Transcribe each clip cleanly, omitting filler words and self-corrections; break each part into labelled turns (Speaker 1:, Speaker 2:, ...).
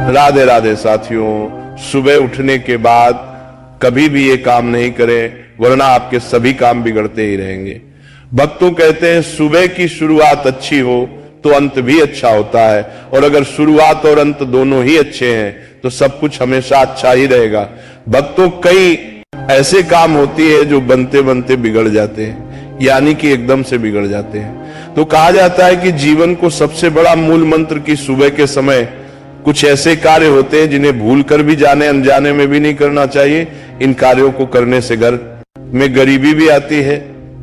Speaker 1: राधे राधे साथियों, सुबह उठने के बाद कभी भी ये काम नहीं करें, वरना आपके सभी काम बिगड़ते ही रहेंगे। भक्तों कहते हैं सुबह की शुरुआत अच्छी हो तो अंत भी अच्छा होता है, और अगर शुरुआत और अंत दोनों ही अच्छे हैं तो सब कुछ हमेशा अच्छा ही रहेगा। भक्तों, कई ऐसे काम होती है जो बनते बनते बिगड़ जाते हैं, यानी कि एकदम से बिगड़ जाते हैं। तो कहा जाता है कि जीवन को सबसे बड़ा मूल मंत्र की सुबह के समय कुछ ऐसे कार्य होते हैं जिन्हें भूल कर भी जाने अनजाने में भी नहीं करना चाहिए। इन कार्यों को करने से घर में गरीबी भी आती है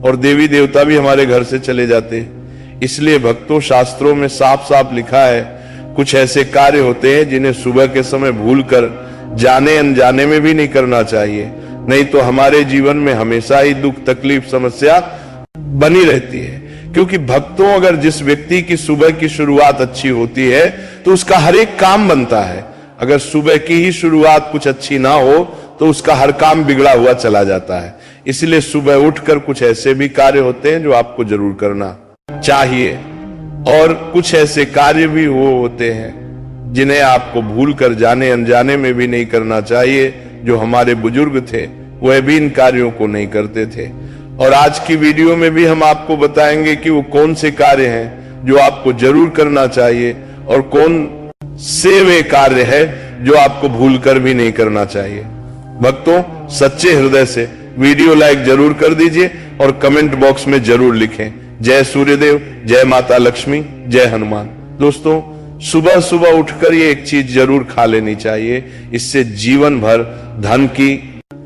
Speaker 1: और देवी देवता भी हमारे घर से चले जाते हैं। इसलिए भक्तों, शास्त्रों में साफ साफ लिखा है कुछ ऐसे कार्य होते हैं जिन्हें सुबह के समय भूल कर जाने अनजाने में भी नहीं करना चाहिए, नहीं तो हमारे जीवन में हमेशा ही दुख तकलीफ समस्या बनी रहती है। क्योंकि भक्तों, अगर जिस व्यक्ति की सुबह की शुरुआत अच्छी होती है तो उसका हर एक काम बनता है। अगर सुबह की ही शुरुआत कुछ अच्छी ना हो तो उसका हर काम बिगड़ा हुआ चला जाता है। इसलिए सुबह उठकर कुछ ऐसे भी कार्य होते हैं जो आपको जरूर करना चाहिए, और कुछ ऐसे कार्य भी वो होते हैं जिन्हें आपको भूल कर जाने अनजाने में भी नहीं करना चाहिए। जो हमारे बुजुर्ग थे वह भी इन कार्यों को नहीं करते थे, और आज की वीडियो में भी हम आपको बताएंगे कि वो कौन से कार्य हैं जो आपको जरूर करना चाहिए और कौन से वे कार्य है जो आपको भूलकर भी नहीं करना चाहिए। भक्तों, सच्चे हृदय से वीडियो लाइक जरूर कर दीजिए और कमेंट बॉक्स में जरूर लिखें जय सूर्यदेव, जय माता लक्ष्मी, जय हनुमान। दोस्तों, सुबह सुबह उठकर ये एक चीज जरूर खा लेनी चाहिए, इससे जीवन भर धन की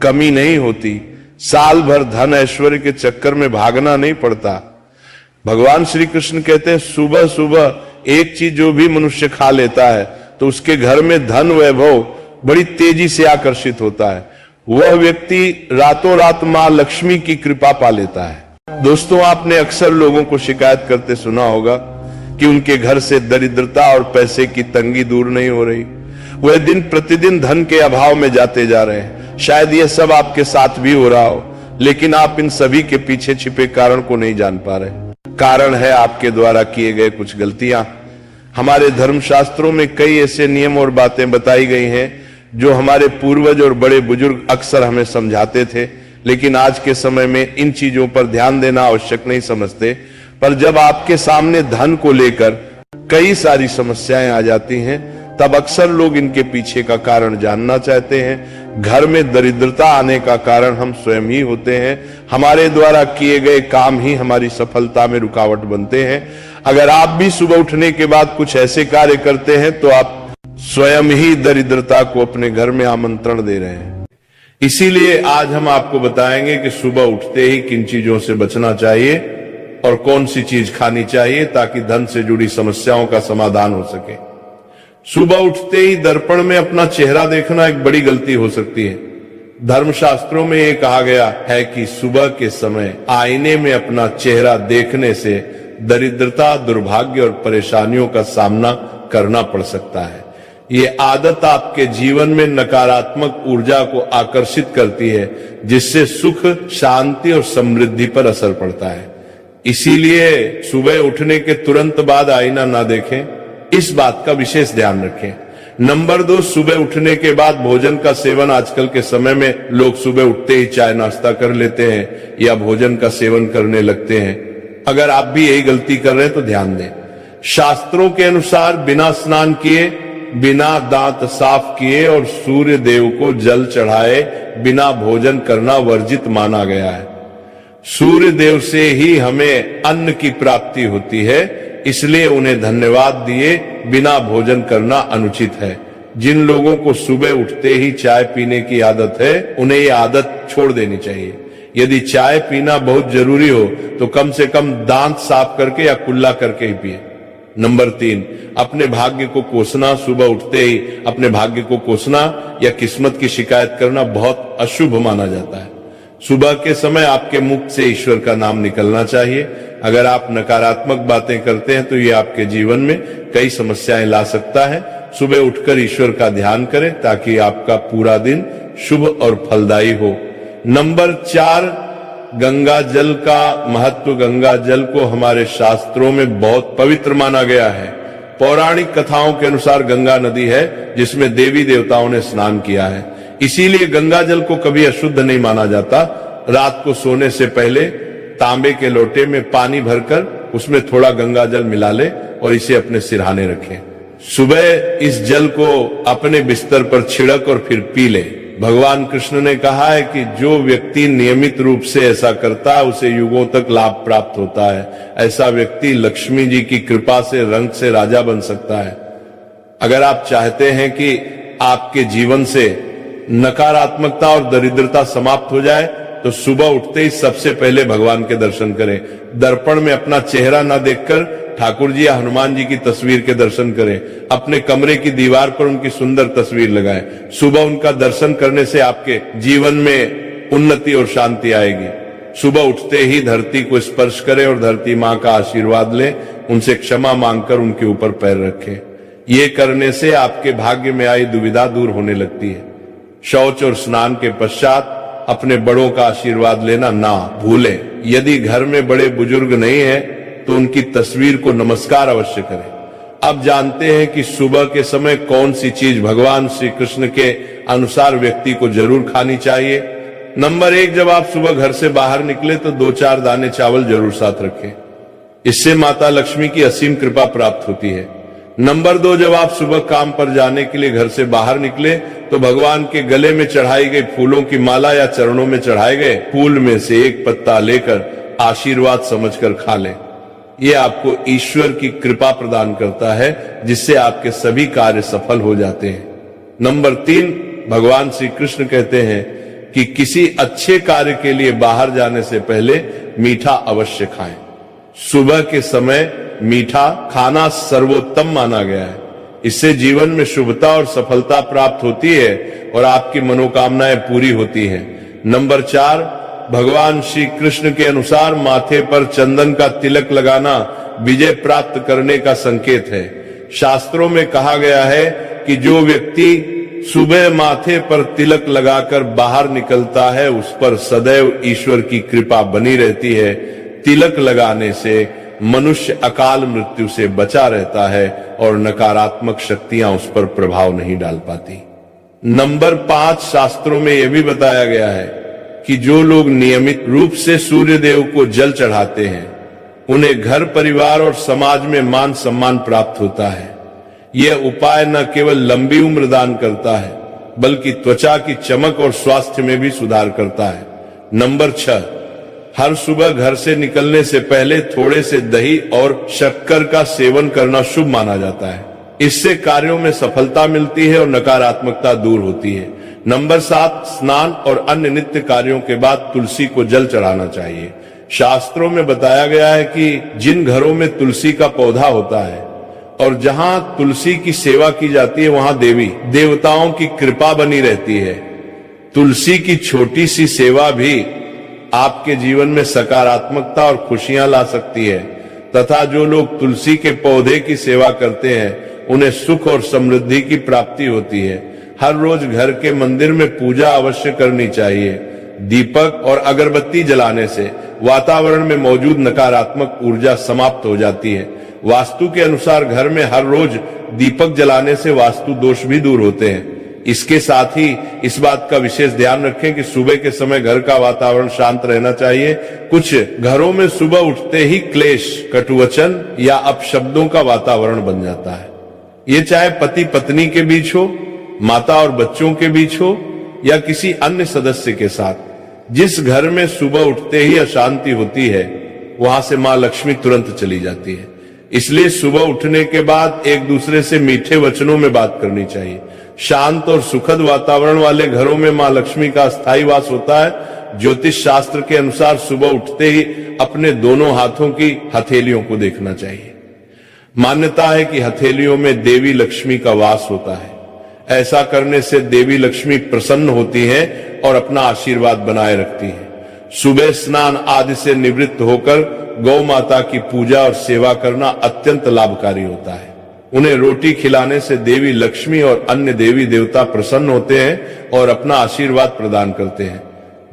Speaker 1: कमी नहीं होती। साल भर धन ऐश्वर्य के चक्कर में भागना नहीं पड़ता। भगवान श्री कृष्ण कहते हैं सुबह सुबह एक चीज जो भी मनुष्य खा लेता है तो उसके घर में धन वैभव बड़ी तेजी से आकर्षित होता है। वह व्यक्ति रातों रात मां लक्ष्मी की कृपा पा लेता है। दोस्तों, आपने अक्सर लोगों को शिकायत करते सुना होगा कि उनके घर से दरिद्रता और पैसे की तंगी दूर नहीं हो रही, वह दिन प्रतिदिन धन के अभाव में जाते जा रहे हैं। शायद यह सब आपके साथ भी हो रहा हो, लेकिन आप इन सभी के पीछे छिपे कारण को नहीं जान पा रहे। कारण है आपके द्वारा किए गए कुछ गलतियां। हमारे धर्मशास्त्रों में कई ऐसे नियम और बातें बताई गई हैं जो हमारे पूर्वज और बड़े बुजुर्ग अक्सर हमें समझाते थे, लेकिन आज के समय में इन चीजों पर ध्यान देना आवश्यक नहीं समझते। पर जब आपके सामने धन को लेकर कई सारी समस्याएं आ जाती हैं, तब अक्सर लोग इनके पीछे का कारण जानना चाहते हैं। घर में दरिद्रता आने का कारण हम स्वयं ही होते हैं। हमारे द्वारा किए गए काम ही हमारी सफलता में रुकावट बनते हैं। अगर आप भी सुबह उठने के बाद कुछ ऐसे कार्य करते हैं तो आप स्वयं ही दरिद्रता को अपने घर में आमंत्रण दे रहे हैं। इसीलिए आज हम आपको बताएंगे कि सुबह उठते ही किन चीजों से बचना चाहिए और कौन सी चीज खानी चाहिए ताकि धन से जुड़ी समस्याओं का समाधान हो सके। सुबह उठते ही दर्पण में अपना चेहरा देखना एक बड़ी गलती हो सकती है। धर्मशास्त्रों में यह कहा गया है कि सुबह के समय आईने में अपना चेहरा देखने से दरिद्रता, दुर्भाग्य और परेशानियों का सामना करना पड़ सकता है। ये आदत आपके जीवन में नकारात्मक ऊर्जा को आकर्षित करती है, जिससे सुख, शांति और समृद्धि पर असर पड़ता है। इसीलिए सुबह उठने के तुरंत बाद आईना ना देखें, इस बात का विशेष ध्यान रखें। नंबर 2, सुबह उठने के बाद भोजन का सेवन। आजकल के समय में लोग सुबह उठते ही चाय नाश्ता कर लेते हैं या भोजन का सेवन करने लगते हैं। अगर आप भी यही गलती कर रहे हैं तो ध्यान दें। शास्त्रों के अनुसार बिना स्नान किए, बिना दांत साफ किए और सूर्य देव को जल चढ़ाए बिना भोजन करना वर्जित माना गया है। सूर्य देव से ही हमें अन्न की प्राप्ति होती है, इसलिए उन्हें धन्यवाद दिए बिना भोजन करना अनुचित है। जिन लोगों को सुबह उठते ही चाय पीने की आदत है, उन्हें ये आदत छोड़ देनी चाहिए। यदि चाय पीना बहुत जरूरी हो तो कम से कम दांत साफ करके या कुल्ला करके ही पिए। नंबर 3, अपने भाग्य को कोसना। सुबह उठते ही अपने भाग्य को कोसना या किस्मत की शिकायत करना बहुत अशुभ माना जाता है। सुबह के समय आपके मुख से ईश्वर का नाम निकलना चाहिए। अगर आप नकारात्मक बातें करते हैं तो ये आपके जीवन में कई समस्याएं ला सकता है। सुबह उठकर ईश्वर का ध्यान करें ताकि आपका पूरा दिन शुभ और फलदायी हो। नंबर 4, गंगा जल का महत्व। गंगा जल को हमारे शास्त्रों में बहुत पवित्र माना गया है। पौराणिक कथाओं के अनुसार गंगा नदी है जिसमें देवी देवताओं ने स्नान किया है। इसीलिए गंगा जल को कभी अशुद्ध नहीं माना जाता। रात को सोने से पहले तांबे के लोटे में पानी भरकर उसमें थोड़ा गंगा जल मिला ले और इसे अपने सिरहाने रखें। सुबह इस जल को अपने बिस्तर पर छिड़क और फिर पी ले। भगवान कृष्ण ने कहा है कि जो व्यक्ति नियमित रूप से ऐसा करता है उसे युगों तक लाभ प्राप्त होता है। ऐसा व्यक्ति लक्ष्मी जी की कृपा से रंग से राजा बन सकता है। अगर आप चाहते हैं कि आपके जीवन से नकारात्मकता और दरिद्रता समाप्त हो जाए तो सुबह उठते ही सबसे पहले भगवान के दर्शन करें। दर्पण में अपना चेहरा ना देखकर ठाकुर जी या हनुमान जी की तस्वीर के दर्शन करें। अपने कमरे की दीवार पर उनकी सुंदर तस्वीर लगाएं। सुबह उनका दर्शन करने से आपके जीवन में उन्नति और शांति आएगी। सुबह उठते ही धरती को स्पर्श करें और धरती मां का आशीर्वाद लें। उनसे क्षमा मांगकर उनके ऊपर पैर रखें। ये करने से आपके भाग्य में आई दुविधा दूर होने लगती है। शौच और स्नान के पश्चात अपने बड़ों का आशीर्वाद लेना ना भूलें। यदि घर में बड़े बुजुर्ग नहीं है तो उनकी तस्वीर को नमस्कार अवश्य करें। अब जानते हैं कि सुबह के समय कौन सी चीज भगवान श्री कृष्ण के अनुसार व्यक्ति को जरूर खानी चाहिए। नंबर 1, जब आप सुबह घर से बाहर निकले तो 2-4 दाने चावल जरूर साथ रखें। इससे माता लक्ष्मी की असीम कृपा प्राप्त होती है। नंबर 2, जब आप सुबह काम पर जाने के लिए घर से बाहर निकले तो भगवान के गले में चढ़ाई गई फूलों की माला या चरणों में चढ़ाए गए फूल में से एक पत्ता लेकर आशीर्वाद समझकर खा लें। यह आपको ईश्वर की कृपा प्रदान करता है जिससे आपके सभी कार्य सफल हो जाते हैं। नंबर 3, भगवान श्री कृष्ण कहते हैं कि किसी अच्छे कार्य के लिए बाहर जाने से पहले मीठा अवश्य खाएं। सुबह के समय मीठा खाना सर्वोत्तम माना गया है। इससे जीवन में शुभता और सफलता प्राप्त होती है और आपकी मनोकामनाएं पूरी होती हैं। नंबर 4, भगवान श्री कृष्ण के अनुसार माथे पर चंदन का तिलक लगाना विजय प्राप्त करने का संकेत है। शास्त्रों में कहा गया है कि जो व्यक्ति सुबह माथे पर तिलक लगाकर बाहर निकलता है उस पर सदैव ईश्वर की कृपा बनी रहती है। तिलक लगाने से मनुष्य अकाल मृत्यु से बचा रहता है और नकारात्मक शक्तियां उस पर प्रभाव नहीं डाल पाती। नंबर 5, शास्त्रों में यह भी बताया गया है कि जो लोग नियमित रूप से सूर्य देव को जल चढ़ाते हैं उन्हें घर परिवार और समाज में मान सम्मान प्राप्त होता है। यह उपाय न केवल लंबी उम्र दान करता है बल्कि त्वचा की चमक और स्वास्थ्य में भी सुधार करता है। नंबर 6, हर सुबह घर से निकलने से पहले थोड़े से दही और शक्कर का सेवन करना शुभ माना जाता है। इससे कार्यों में सफलता मिलती है और नकारात्मकता दूर होती है। नंबर 7, स्नान और अन्य नित्य कार्यों के बाद तुलसी को जल चढ़ाना चाहिए। शास्त्रों में बताया गया है कि जिन घरों में तुलसी का पौधा होता है और जहां तुलसी की सेवा की जाती है वहां देवी देवताओं की कृपा बनी रहती है। तुलसी की छोटी सी सेवा भी आपके जीवन में सकारात्मकता और खुशियां ला सकती है तथा जो लोग तुलसी के पौधे की सेवा करते हैं उन्हें सुख और समृद्धि की प्राप्ति होती है। हर रोज घर के मंदिर में पूजा अवश्य करनी चाहिए। दीपक और अगरबत्ती जलाने से वातावरण में मौजूद नकारात्मक ऊर्जा समाप्त हो जाती है। वास्तु के अनुसार घर में हर रोज दीपक जलाने से वास्तु दोष भी दूर होते हैं। इसके साथ ही इस बात का विशेष ध्यान रखें कि सुबह के समय घर का वातावरण शांत रहना चाहिए। कुछ घरों में सुबह उठते ही क्लेश, कटुवचन या अपशब्दों का वातावरण बन जाता है। ये चाहे पति पत्नी के बीच हो, माता और बच्चों के बीच हो या किसी अन्य सदस्य के साथ। जिस घर में सुबह उठते ही अशांति होती है वहां से मां लक्ष्मी तुरंत चली जाती है। इसलिए सुबह उठने के बाद एक दूसरे से मीठे वचनों में बात करनी चाहिए। शांत और सुखद वातावरण वाले घरों में मां लक्ष्मी का स्थायी वास होता है। ज्योतिष शास्त्र के अनुसार सुबह उठते ही अपने दोनों हाथों की हथेलियों को देखना चाहिए। मान्यता है कि हथेलियों में देवी लक्ष्मी का वास होता है। ऐसा करने से देवी लक्ष्मी प्रसन्न होती हैं और अपना आशीर्वाद बनाए रखती हैं। सुबह स्नान आदि से निवृत्त होकर गौ माता की पूजा और सेवा करना अत्यंत लाभकारी होता है। उन्हें रोटी खिलाने से देवी लक्ष्मी और अन्य देवी देवता प्रसन्न होते हैं और अपना आशीर्वाद प्रदान करते हैं।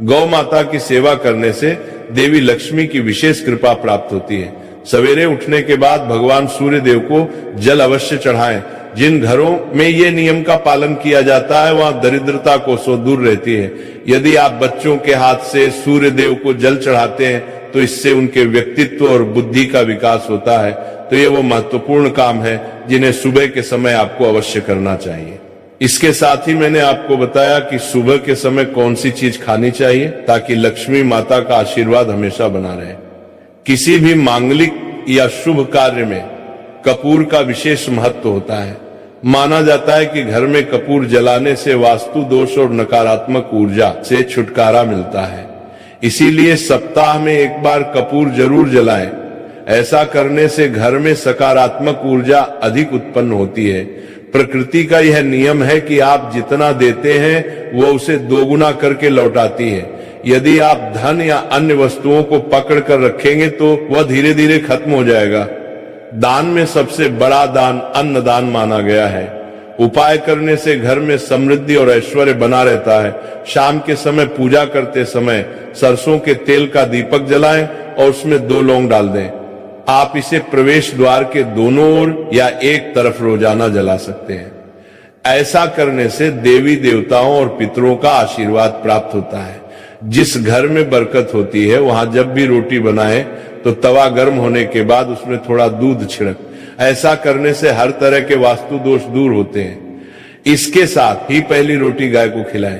Speaker 1: गौ माता की सेवा करने से देवी लक्ष्मी की विशेष कृपा प्राप्त होती है सवेरे उठने के बाद भगवान सूर्य देव को जल अवश्य चढ़ाएं। जिन घरों में ये नियम का पालन किया जाता है वहां दरिद्रता को सो दूर रहती है। यदि आप बच्चों के हाथ से सूर्य देव को जल चढ़ाते हैं तो इससे उनके व्यक्तित्व और बुद्धि का विकास होता है। तो ये वो महत्वपूर्ण काम है जिन्हें सुबह के समय आपको अवश्य करना चाहिए। इसके साथ ही मैंने आपको बताया कि सुबह के समय कौन सी चीज खानी चाहिए ताकि लक्ष्मी माता का आशीर्वाद हमेशा बना रहे। किसी भी मांगलिक या शुभ कार्य में कपूर का विशेष महत्व होता है। माना जाता है कि घर में कपूर जलाने से वास्तु दोष और नकारात्मक ऊर्जा से छुटकारा मिलता है। इसीलिए सप्ताह में एक बार कपूर जरूर जलाएं। ऐसा करने से घर में सकारात्मक ऊर्जा अधिक उत्पन्न होती है। प्रकृति का यह नियम है कि आप जितना देते हैं वो उसे दोगुना करके लौटाती है। यदि आप धन या अन्य वस्तुओं को पकड़ कर रखेंगे तो वह धीरे धीरे खत्म हो जाएगा। दान में सबसे बड़ा दान अन्नदान माना गया है। उपाय करने से घर में समृद्धि और ऐश्वर्य बना रहता है। शाम के समय पूजा करते समय सरसों के तेल का दीपक जलाएं और उसमें 2 लौंग डाल दें। आप इसे प्रवेश द्वार के दोनों ओर या एक तरफ रोजाना जला सकते हैं। ऐसा करने से देवी देवताओं और पितरों का आशीर्वाद प्राप्त होता है। जिस घर में बरकत होती है वहां जब भी रोटी बनाए तो तवा गर्म होने के बाद उसमें थोड़ा दूध छिड़क। ऐसा करने से हर तरह के वास्तु दोष दूर होते हैं। इसके साथ ही पहली रोटी गाय को खिलाएं।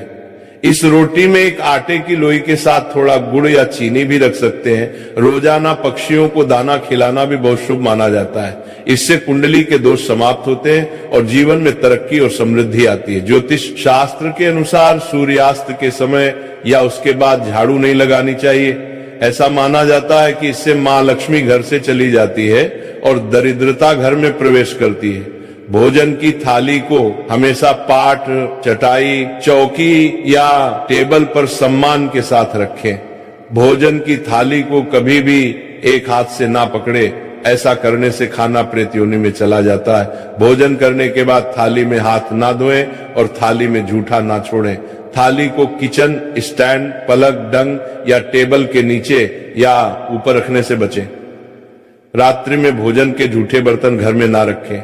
Speaker 1: इस रोटी में एक आटे की लोई के साथ थोड़ा गुड़ या चीनी भी रख सकते हैं। रोजाना पक्षियों को दाना खिलाना भी बहुत शुभ माना जाता है। इससे कुंडली के दोष समाप्त होते हैं और जीवन में तरक्की और समृद्धि आती है। ज्योतिष शास्त्र के अनुसार सूर्यास्त के समय या उसके बाद झाड़ू नहीं लगानी चाहिए। ऐसा माना जाता है कि इससे मां लक्ष्मी घर से चली जाती है और दरिद्रता घर में प्रवेश करती है। भोजन की थाली को हमेशा पाट, चटाई, चौकी या टेबल पर सम्मान के साथ रखें। भोजन की थाली को कभी भी एक हाथ से ना पकड़े। ऐसा करने से खाना प्रेत योनि में चला जाता है। भोजन करने के बाद थाली में हाथ ना धोएं और थाली में जूठा ना छोड़ें। थाली को किचन स्टैंड, पलक, डंग या टेबल के नीचे या ऊपर रखने से बचें। रात्रि में भोजन के जूठे बर्तन घर में ना रखें।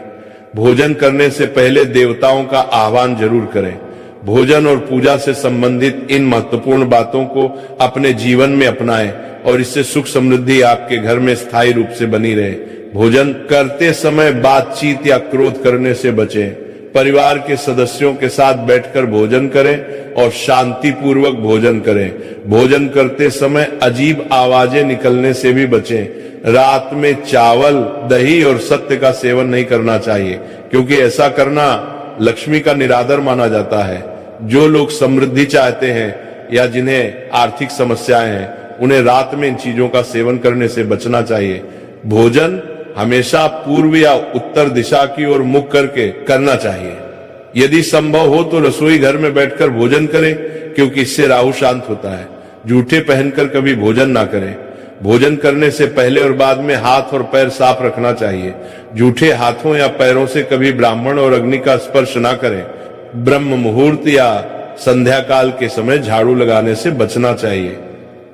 Speaker 1: भोजन करने से पहले देवताओं का आह्वान जरूर करें। भोजन और पूजा से संबंधित इन महत्वपूर्ण बातों को अपने जीवन में अपनाएं और इससे सुख समृद्धि आपके घर में स्थायी रूप से बनी रहे। भोजन करते समय बातचीत या क्रोध करने से बचें। परिवार के सदस्यों के साथ बैठकर भोजन करें और शांति पूर्वक भोजन करें। भोजन करते समय अजीब आवाजें निकलने से भी बचें। रात में चावल, दही और सत्य का सेवन नहीं करना चाहिए क्योंकि ऐसा करना लक्ष्मी का निरादर माना जाता है। जो लोग समृद्धि चाहते हैं या जिन्हें आर्थिक समस्याएं हैं उन्हें रात में इन चीजों का सेवन करने से बचना चाहिए। भोजन हमेशा पूर्व या उत्तर दिशा की ओर मुख करके करना चाहिए। यदि संभव हो तो रसोई घर में बैठकर भोजन करें क्योंकि इससे राहु शांत होता है। जूठे पहनकर कभी भोजन ना करें। भोजन करने से पहले और बाद में हाथ और पैर साफ रखना चाहिए। जूठे हाथों या पैरों से कभी ब्राह्मण और अग्नि का स्पर्श ना करें। ब्रह्म मुहूर्त या संध्या काल के समय झाड़ू लगाने से बचना चाहिए।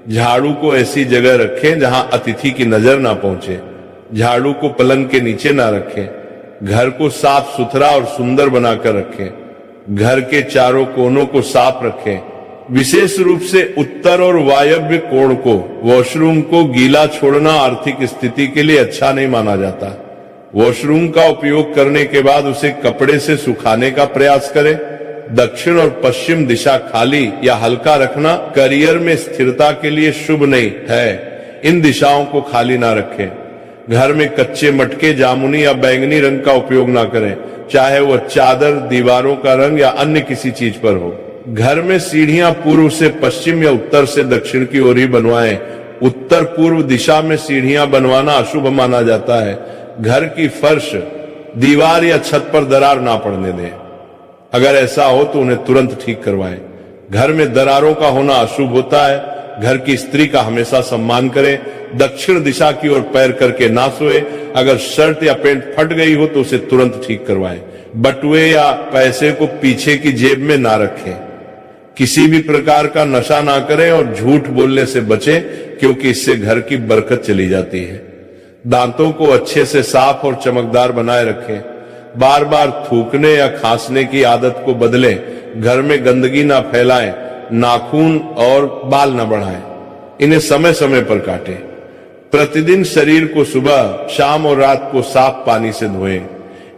Speaker 1: झाड़ू को ऐसी जगह रखें जहां अतिथि की नजर ना पहुंचे। झाड़ू को पलंग के नीचे ना रखें। घर को साफ सुथरा और सुंदर बनाकर रखें। घर के चारों कोनों को साफ रखें। विशेष रूप से उत्तर और वायव्य कोण को, वॉशरूम को गीला छोड़ना आर्थिक स्थिति के लिए अच्छा नहीं माना जाता। वॉशरूम का उपयोग करने के बाद उसे कपड़े से सुखाने का प्रयास करें। दक्षिण और पश्चिम दिशा खाली या हल्का रखना करियर में स्थिरता के लिए शुभ नहीं है। इन दिशाओं को खाली ना रखें। घर में कच्चे मटके, जामुनी या बैंगनी रंग का उपयोग ना करें, चाहे वह चादर, दीवारों का रंग या अन्य किसी चीज पर हो। घर में सीढ़ियां पूर्व से पश्चिम या उत्तर से दक्षिण की ओर ही बनवाएं। उत्तर पूर्व दिशा में सीढ़ियां बनवाना अशुभ माना जाता है। घर की फर्श, दीवार या छत पर दरार ना पड़ने दें। अगर ऐसा हो तो उन्हें तुरंत ठीक करवाएं। घर में दरारों का होना अशुभ होता है। घर की स्त्री का हमेशा सम्मान करें। दक्षिण दिशा की ओर पैर करके ना सोए। अगर शर्ट या पैंट फट गई हो तो उसे तुरंत ठीक करवाएं। बटुए या पैसे को पीछे की जेब में ना रखें। किसी भी प्रकार का नशा ना करें और झूठ बोलने से बचें क्योंकि इससे घर की बरकत चली जाती है। दांतों को अच्छे से साफ और चमकदार बनाए रखें। बार बार थूकने या खांसने की आदत को बदलें। घर में गंदगी ना फैलाएं। नाखून और बाल ना बढ़ाएं। इन्हें समय समय पर काटें। प्रतिदिन शरीर को सुबह, शाम और रात को साफ पानी से धोएं।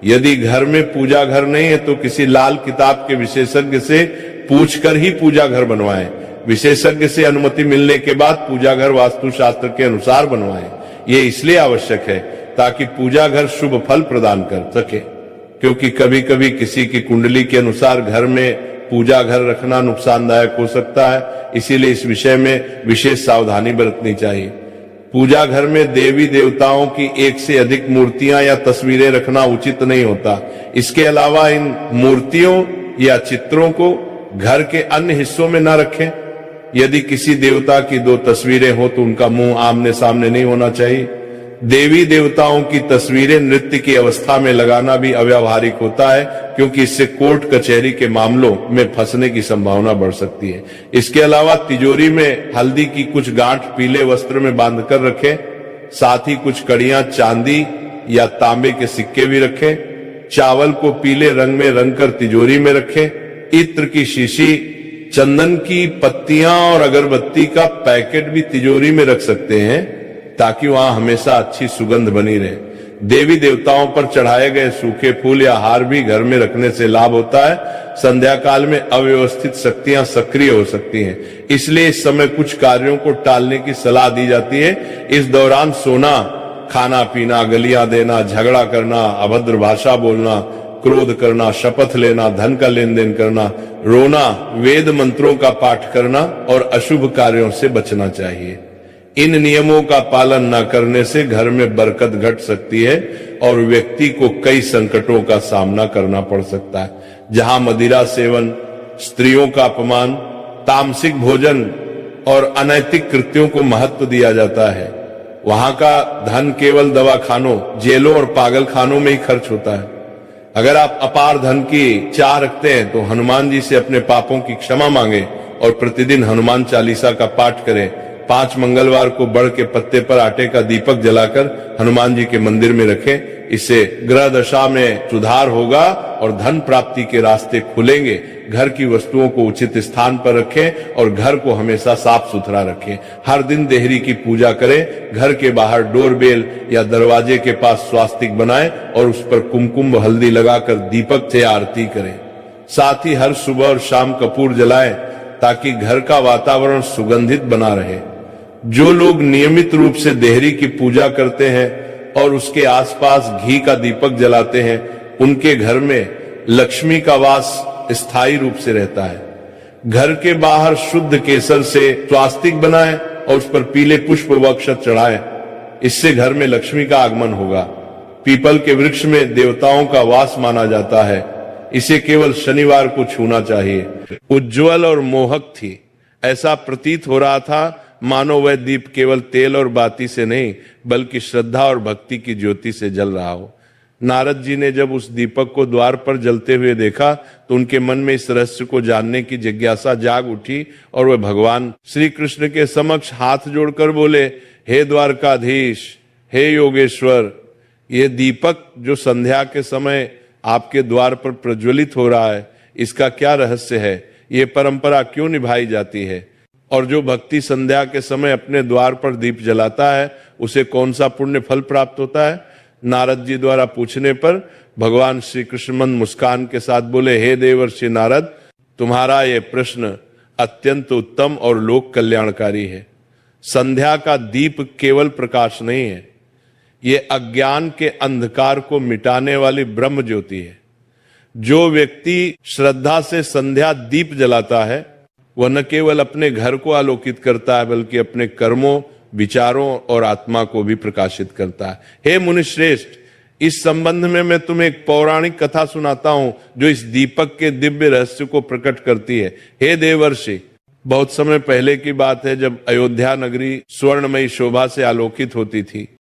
Speaker 1: यदि घर में पूजा घर नहीं है तो किसी लाल किताब के विशेषज्ञ से पूछकर ही पूजा घर बनवाएं। विशेषज्ञ से अनुमति मिलने के बाद पूजा घर वास्तुशास्त्र के अनुसार बनवाएं। ये इसलिए आवश्यक है ताकि पूजा घर शुभ फल प्रदान कर सके, क्योंकि कभी कभी किसी की कुंडली के अनुसार घर में पूजा घर रखना नुकसानदायक हो सकता है। इसीलिए इस विषय में विशेष सावधानी बरतनी चाहिए। पूजा घर में देवी देवताओं की एक से अधिक मूर्तियां या तस्वीरें रखना उचित नहीं होता। इसके अलावा इन मूर्तियों या चित्रों को घर के अन्य हिस्सों में न रखें। यदि किसी देवता की 2 तस्वीरें हो तो उनका मुंह आमने सामने नहीं होना चाहिए। देवी देवताओं की तस्वीरें नृत्य की अवस्था में लगाना भी अव्यावहारिक होता है, क्योंकि इससे कोर्ट कचहरी के मामलों में फंसने की संभावना बढ़ सकती है। इसके अलावा तिजोरी में हल्दी की कुछ गांठ पीले वस्त्र में बांधकर रखें। साथ ही कुछ कड़ियां चांदी या तांबे के सिक्के भी रखें। चावल को पीले रंग में रंगकर तिजोरी में रखें। इत्र की शीशी, चंदन की पत्तियां और अगरबत्ती का पैकेट भी तिजोरी में रख सकते हैं, ताकि वहां हमेशा अच्छी सुगंध बनी रहे। देवी देवताओं पर चढ़ाए गए सूखे फूल या हार भी घर में रखने से लाभ होता है। संध्या काल में अव्यवस्थित शक्तियां सक्रिय हो सकती हैं, इसलिए इस समय कुछ कार्यों को टालने की सलाह दी जाती है। इस दौरान सोना, खाना पीना, गलियां देना, झगड़ा करना, अभद्र भाषा बोलना, क्रोध करना, शपथ लेना, धन का लेन देन करना, रोना, वेद मंत्रों का पाठ करना और अशुभ कार्यों से बचना चाहिए। इन नियमों का पालन न करने से घर में बरकत घट सकती है और व्यक्ति को कई संकटों का सामना करना पड़ सकता है। जहां मदिरा सेवन, स्त्रियों का अपमान, तामसिक भोजन और अनैतिक कृत्यों को महत्व दिया जाता है, वहां का धन केवल दवाखानों, जेलों और पागल खानों में ही खर्च होता है। अगर आप अपार धन की चाह रखते हैं तो हनुमान जी से अपने पापों की क्षमा मांगे और प्रतिदिन हनुमान चालीसा का पाठ करें। 5 मंगलवार को बड़ के पत्ते पर आटे का दीपक जलाकर हनुमान जी के मंदिर में रखें। इससे ग्रह दशा में सुधार होगा और धन प्राप्ति के रास्ते खुलेंगे। घर की वस्तुओं को उचित स्थान पर रखें और घर को हमेशा साफ सुथरा रखें। हर दिन देहरी की पूजा करें। घर के बाहर डोरबेल या दरवाजे के पास स्वास्तिक बनाएं और उस पर कुमकुम व हल्दी लगाकर दीपक से आरती करें। साथ ही हर सुबह और शाम कपूर जलाएं ताकि घर का वातावरण सुगंधित बना रहे। जो लोग नियमित रूप से देहरी की पूजा करते हैं और उसके आसपास घी का दीपक जलाते हैं, उनके घर में लक्ष्मी का वास स्थायी रूप से रहता है। घर के बाहर शुद्ध केसर से स्वास्तिक बनाएं और उस पर पीले पुष्प व अक्षत चढ़ाएं। इससे घर में लक्ष्मी का आगमन होगा। पीपल के वृक्ष में देवताओं का वास माना जाता है। इसे केवल शनिवार को छूना चाहिए। उज्जवल और मोहक थी। ऐसा प्रतीत हो रहा था मानो वह दीप केवल तेल और बाती से नहीं बल्कि श्रद्धा और भक्ति की ज्योति से जल रहा हो। नारद जी ने जब उस दीपक को द्वार पर जलते हुए देखा तो उनके मन में इस रहस्य को जानने की जिज्ञासा जाग उठी और वह भगवान श्री कृष्ण के समक्ष हाथ जोड़कर बोले, हे द्वारकाधीश, हे योगेश्वर, ये दीपक जो संध्या के समय आपके द्वार पर प्रज्वलित हो रहा है, इसका क्या रहस्य है? ये परंपरा क्यों निभाई जाती है? और जो भक्ति संध्या के समय अपने द्वार पर दीप जलाता है उसे कौन सा पुण्य फल प्राप्त होता है? नारद जी द्वारा पूछने पर भगवान श्री कृष्ण मंद मुस्कान के साथ बोले, हे देवर्षि नारद, तुम्हारा ये प्रश्न अत्यंत उत्तम और लोक कल्याणकारी है। संध्या का दीप केवल प्रकाश नहीं है, ये अज्ञान के अंधकार को मिटाने वाली ब्रह्म ज्योति है। जो व्यक्ति श्रद्धा से संध्या दीप जलाता है वह न केवल अपने घर को आलोकित करता है बल्कि अपने कर्मों, विचारों और आत्मा को भी प्रकाशित करता है। हे मुनिश्रेष्ठ, इस संबंध में मैं तुम्हें एक पौराणिक कथा सुनाता हूं जो इस दीपक के दिव्य रहस्य को प्रकट करती है। हे देवर्षि, बहुत समय पहले की बात है जब अयोध्या नगरी स्वर्णमयी शोभा से आलोकित होती थी।